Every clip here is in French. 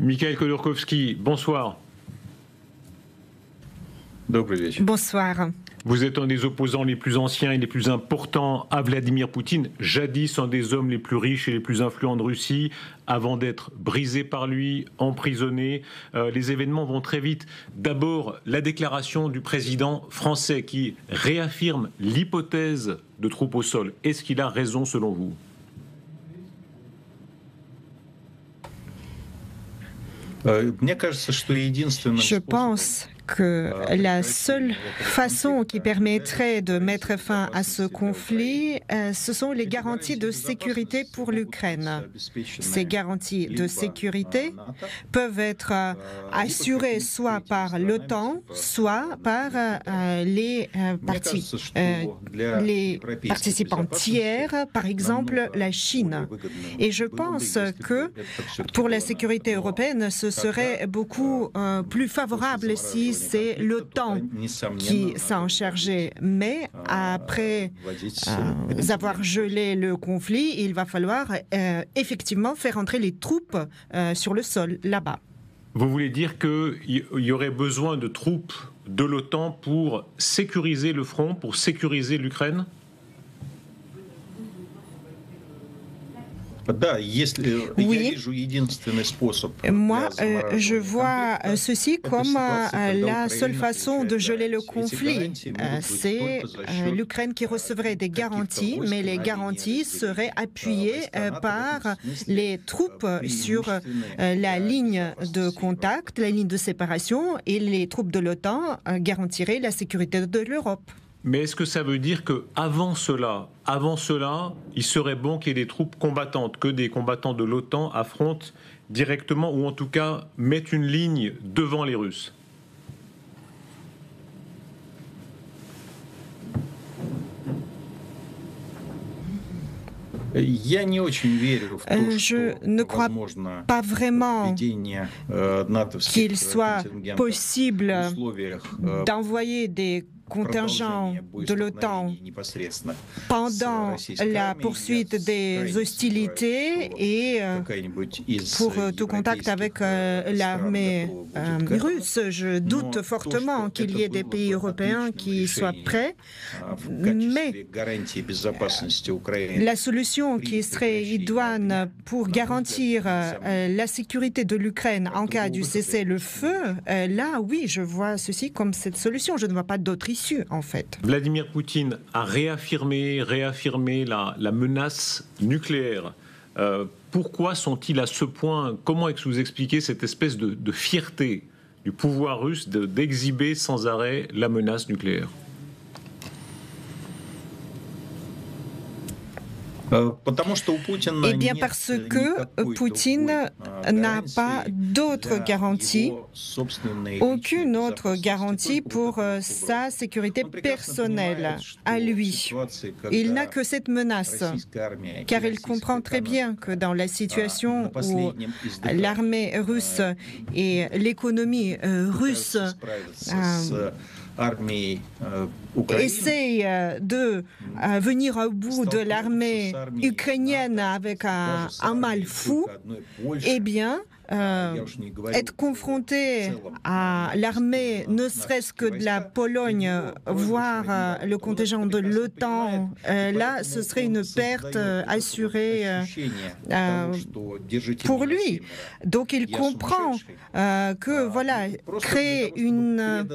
Mikhail Khodorkovsky, bonsoir. Bonsoir. Vous êtes un des opposants les plus anciens et les plus importants à Vladimir Poutine, jadis un des hommes les plus riches et les plus influents de Russie, avant d'être brisé par lui, emprisonné. Les événements vont très vite. D'abord, la déclaration du président français qui réaffirme l'hypothèse de troupes au sol. Est-ce qu'il a raison selon vous ? Je pense que la seule façon qui permettrait de mettre fin à ce conflit, ce sont les garanties de sécurité pour l'Ukraine. Ces garanties de sécurité peuvent être assurées soit par l'OTAN, soit par les participants tiers, par exemple la Chine. Et je pense que pour la sécurité européenne, ce serait beaucoup plus favorable si c'est l'OTAN qui s'en chargeait. Mais après avoir gelé le conflit, il va falloir effectivement faire entrer les troupes sur le sol, là-bas. Vous voulez dire qu'il y aurait besoin de troupes de l'OTAN pour sécuriser le front, pour sécuriser l'Ukraine ? Oui, moi je vois ceci comme la seule façon de geler le conflit. C'est l'Ukraine qui recevrait des garanties, mais les garanties seraient appuyées par les troupes sur la ligne de contact, la ligne de séparation, et les troupes de l'OTAN garantiraient la sécurité de l'Europe. Mais est-ce que ça veut dire qu'avant cela, il serait bon qu'il y ait des troupes combattantes, que des combattants de l'OTAN affrontent directement, ou en tout cas mettent une ligne devant les Russes ? Je ne crois pas vraiment qu'il soit possible d'envoyer des contingents de l'OTAN pendant la poursuite des hostilités et pour tout contact avec l'armée russe. Je doute fortement qu'il y ait des pays européens qui soient prêts, mais la solution qui serait idoine pour garantir la sécurité de l'Ukraine en cas du cessez-le-feu, là, oui, je vois ceci comme cette solution. Je ne vois pas d'autre issue, en fait. Vladimir Poutine a réaffirmé la menace nucléaire. Pourquoi sont-ils à ce point ? Comment est-ce que vous expliquez cette espèce de fierté du pouvoir russe d'exhiber sans arrêt la menace nucléaire ? Eh bien, parce que Poutine n'a pas d'autre garantie, aucune autre garantie pour sa sécurité personnelle à lui. Il n'a que cette menace, car il comprend très bien que dans la situation où l'armée russe et l'économie russe essaye de venir au bout de l'armée ukrainienne avec un mal fou, eh bien, être confronté à l'armée, ne serait-ce que de la Pologne, voire le contingent de l'OTAN, là, ce serait une perte assurée pour lui. Donc, il comprend que, voilà, créer une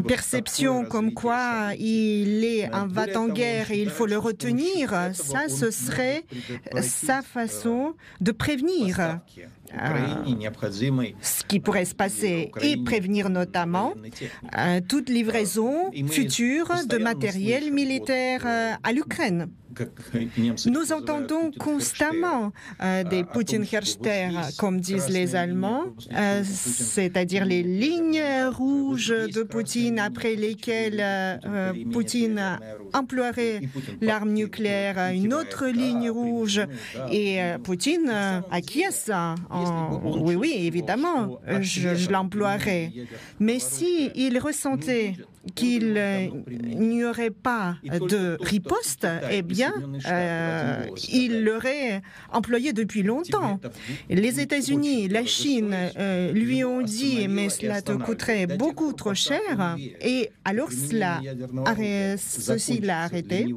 perception comme quoi il est un va-t-en-guerre et il faut le retenir, ça, ce serait sa façon de prévenir ce qui pourrait se passer et prévenir notamment toute livraison future de matériel militaire à l'Ukraine. Nous entendons constamment des Putin-Herster, comme disent les Allemands, c'est-à-dire les lignes rouges de Poutine après lesquelles Poutine emploierait l'arme nucléaire, une autre ligne rouge, et Poutine acquiesce. Oui, évidemment, je l'emploierai. Mais s'il ressentait qu'il n'y aurait pas de riposte, eh bien, bien, il l'aurait employé depuis longtemps. Les États-Unis, la Chine lui ont dit « mais cela te coûterait beaucoup trop cher » et alors ceci l'a arrêté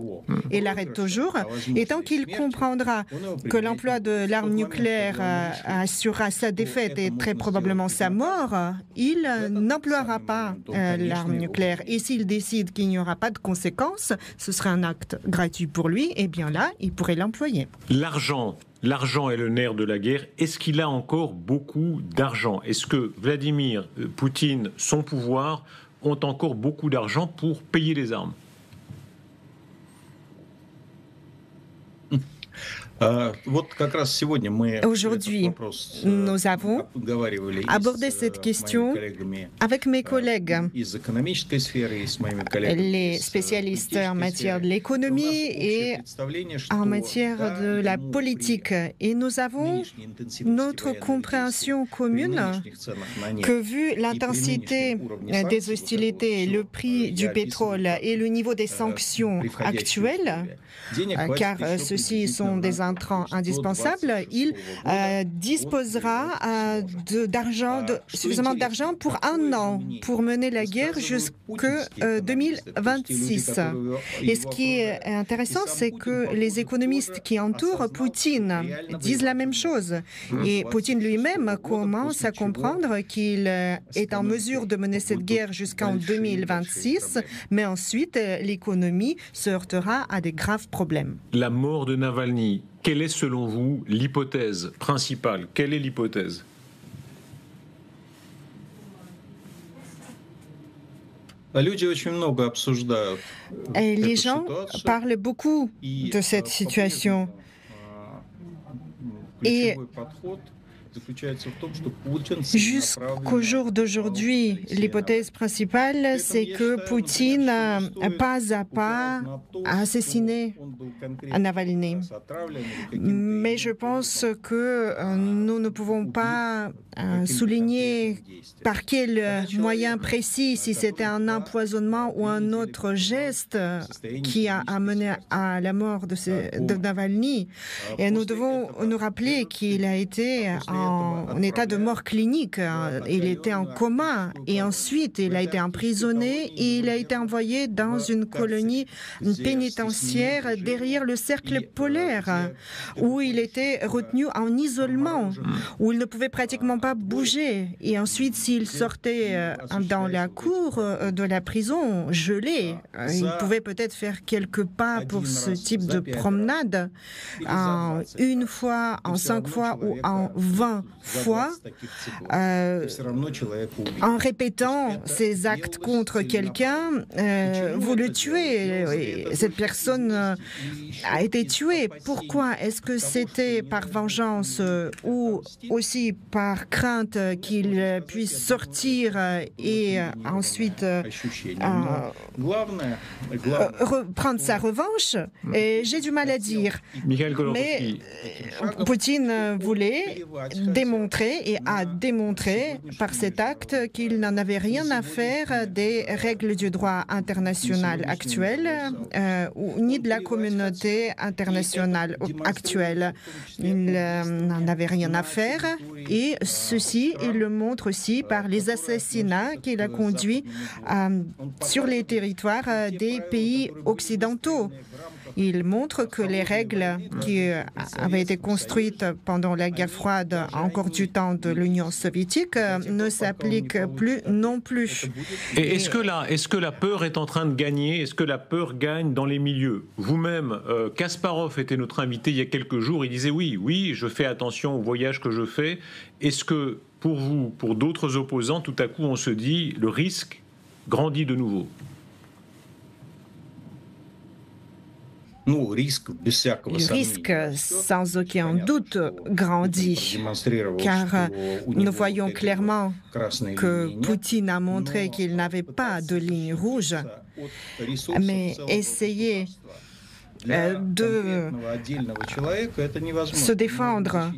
et l'arrête toujours. Et tant qu'il comprendra que l'emploi de l'arme nucléaire assurera sa défaite et très probablement sa mort, il n'emploiera pas l'arme nucléaire. Et s'il décide qu'il n'y aura pas de conséquences, ce serait un acte gratuit pour lui, et bien là, il pourrait l'employer. L'argent est le nerf de la guerre. Est-ce qu'il a encore beaucoup d'argent? Est-ce que Vladimir Poutine, son pouvoir, ont encore beaucoup d'argent pour payer les armes? Aujourd'hui, nous avons abordé cette question avec mes collègues, les spécialistes en matière de l'économie et en matière de la politique. Et nous avons notre compréhension commune que vu l'intensité des hostilités, le prix du pétrole et le niveau des sanctions actuelles, car ceux-ci sont des intrants indispensables, il disposera suffisamment d'argent pour un an, pour mener la guerre jusqu'en 2026. Et ce qui est intéressant, c'est que les économistes qui entourent Poutine disent la même chose. Et Poutine lui-même commence à comprendre qu'il est en mesure de mener cette guerre jusqu'en 2026, mais ensuite l'économie se heurtera à des graves problèmes. La mort de Navalny, quelle est selon vous l'hypothèse principale? Quelle est l'hypothèse? Les gens parlent beaucoup de cette situation. Et jusqu'au jour d'aujourd'hui, l'hypothèse principale, c'est que Poutine, pas à pas, a assassiné Navalny. Mais je pense que nous ne pouvons pas souligner par quel moyen précis, si c'était un empoisonnement ou un autre geste qui a amené à la mort de Navalny. Et nous devons nous rappeler qu'il a été en état de mort clinique. Il était en coma et ensuite il a été emprisonné et il a été envoyé dans une colonie pénitentiaire derrière le cercle polaire où il était retenu en isolement, où il ne pouvait pratiquement pas bouger. Et ensuite, s'il sortait dans la cour de la prison gelée, il pouvait peut-être faire quelques pas pour ce type de promenade. Une fois, en 5 fois ou en 20 fois, en répétant ces actes contre quelqu'un, vous le tuez. Et cette personne a été tuée. Pourquoi? Est-ce que c'était par vengeance ou aussi par crainte qu'il puisse sortir et ensuite prendre sa revanche? Et j'ai du mal à dire. Mais Poutine voulait démontrer et a démontré par cet acte qu'il n'en avait rien à faire des règles du droit international actuel ni de la communauté internationale actuelle. Il n'en avait rien à faire et ceci, il le montre aussi par les assassinats qu'il a conduits sur les territoires des pays occidentaux. Il montre que les règles qui avaient été construites pendant la guerre froide, encore du temps de l'Union soviétique, ne s'appliquent plus non plus. Et est-ce que la peur est en train de gagner? Est-ce que la peur gagne dans les milieux? Vous-même, Kasparov était notre invité il y a quelques jours, il disait oui, je fais attention au voyage que je fais. Est-ce que pour vous, pour d'autres opposants, tout à coup on se dit le risque grandit de nouveau? Le risque, sans aucun doute, grandit, car nous voyons clairement que Poutine a montré qu'il n'avait pas de ligne rouge, mais essayer de se défendre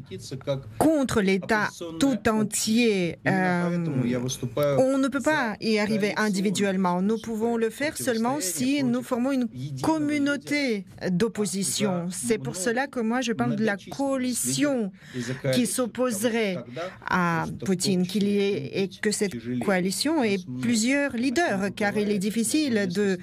contre l'État tout entier. On ne peut pas y arriver individuellement. Nous pouvons le faire seulement si nous formons une communauté d'opposition. C'est pour cela que moi je parle de la coalition qui s'opposerait à Poutine, et que cette coalition ait plusieurs leaders, car il est difficile de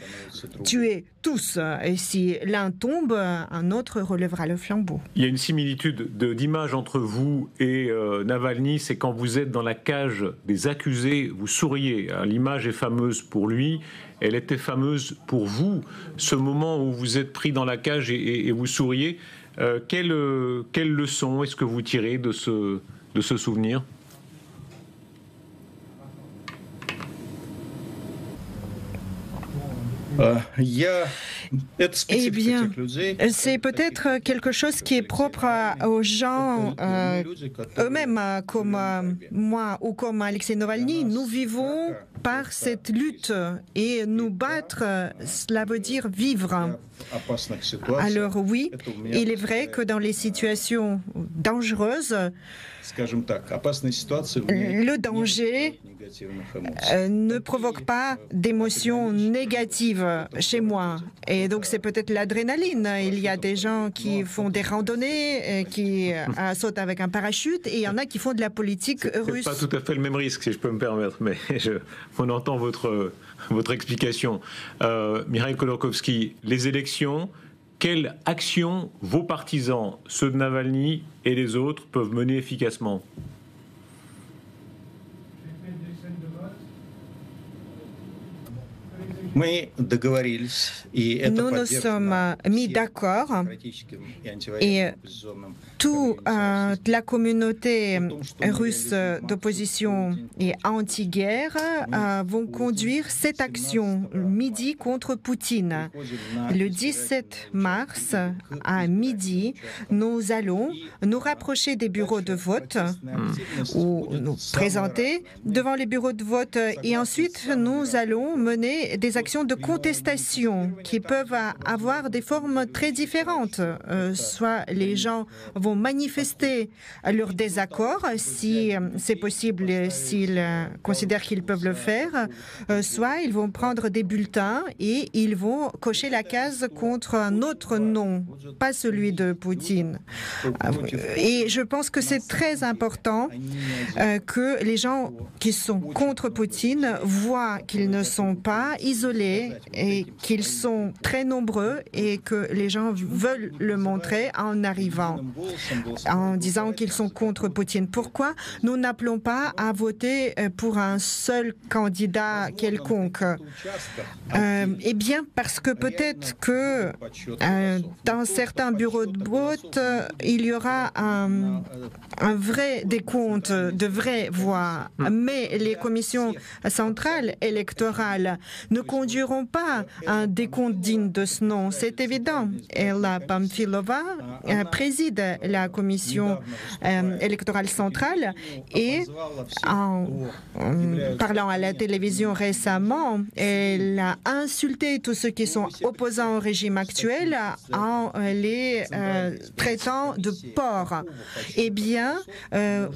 tuer tous. Et si l'un tombe, un autre relèvera le flambeau. Il y a une similitude d'image entre vous et Navalny, c'est quand vous êtes dans la cage des accusés, vous souriez. L'image est fameuse pour lui, elle était fameuse pour vous. Ce moment où vous êtes pris dans la cage et vous souriez, quelle leçon est-ce que vous tirez de ce souvenir ? Eh bien, c'est peut-être quelque chose qui est propre aux gens eux-mêmes, comme moi ou comme Alexei Navalny. Nous vivons par cette lutte et nous battre, cela veut dire vivre. Alors oui, il est vrai que dans les situations dangereuses, le danger ne provoque pas d'émotions négatives chez moi. Et donc c'est peut-être l'adrénaline. Il y a des gens qui font des randonnées, qui sautent avec un parachute, et il y en a qui font de la politique russe. C'est pas tout à fait le même risque, si je peux me permettre, mais on entend votre explication. Mikhail Khodorkovsky, les élections, quelle action vos partisans, ceux de Navalny et les autres, peuvent mener efficacement ? Nous nous sommes mis d'accord et toute la communauté russe d'opposition et anti-guerre vont conduire cette action midi contre Poutine. Le 17 mars à midi, nous allons nous rapprocher des bureaux de vote ou nous présenter devant les bureaux de vote et ensuite nous allons mener des actions de contestation qui peuvent avoir des formes très différentes. Soit les gens vont manifester leur désaccord, si c'est possible, s'ils considèrent qu'ils peuvent le faire, soit ils vont prendre des bulletins et ils vont cocher la case contre un autre nom, pas celui de Poutine. Et je pense que c'est très important que les gens qui sont contre Poutine voient qu'ils ne sont pas isolés et qu'ils sont très nombreux et que les gens veulent le montrer en arrivant, en disant qu'ils sont contre Poutine. Pourquoi nous n'appelons pas à voter pour un seul candidat quelconque? Eh bien, parce que peut-être que dans certains bureaux de vote, il y aura un vrai décompte de vraies voix, mais les commissions centrales électorales ne conduiront pas un décompte digne de ce nom, c'est évident. Ella Pamfilova préside la commission électorale centrale et en parlant à la télévision récemment, elle a insulté tous ceux qui sont opposants au régime actuel en les traitant de porcs. Eh bien,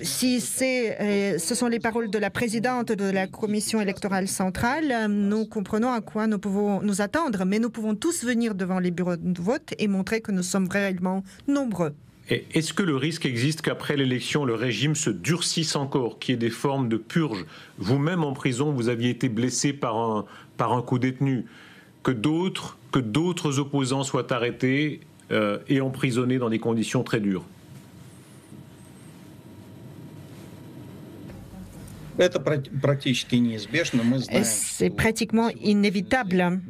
si ce sont les paroles de la présidente de la commission électorale centrale, nous comprenons à quoi nous pouvons nous attendre, mais nous pouvons tous venir devant les bureaux de vote et montrer que nous sommes réellement nombreux. Est-ce que le risque existe qu'après l'élection, le régime se durcisse encore, qu'il y ait des formes de purge? Vous-même en prison, vous aviez été blessé par un coup détenu, que d'autres opposants soient arrêtés et emprisonnés dans des conditions très dures? C'est pratiquement inévitable.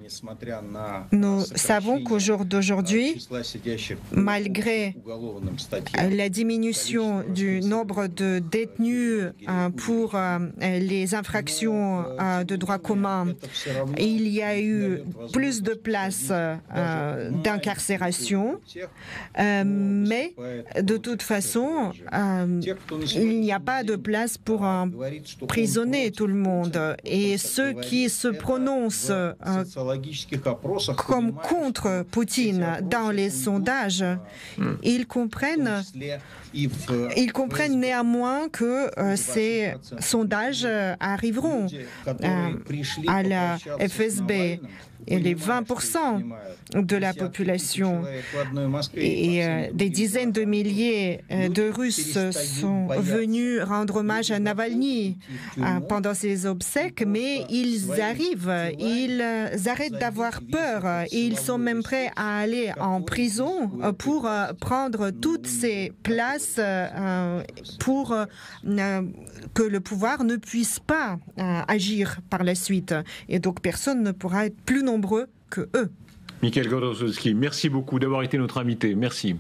Nous savons qu'au jour d'aujourd'hui, malgré la diminution du nombre de détenus pour les infractions de droit commun, il y a eu plus de places d'incarcération, mais de toute façon, il n'y a pas de place pour un emprisonner tout le monde. Et ceux qui se prononcent comme contre Poutine dans les sondages, ils comprennent néanmoins que ces sondages arriveront à la FSB. Et les 20% de la population et des dizaines de milliers de Russes sont venus rendre hommage à Navalny pendant ses obsèques, mais ils arrêtent d'avoir peur et ils sont même prêts à aller en prison pour prendre toutes ces places pour que le pouvoir ne puisse pas agir par la suite. Et donc personne ne pourra être plus nombreux que eux. Mikhail Godorkovsky, merci beaucoup d'avoir été notre invité. Merci.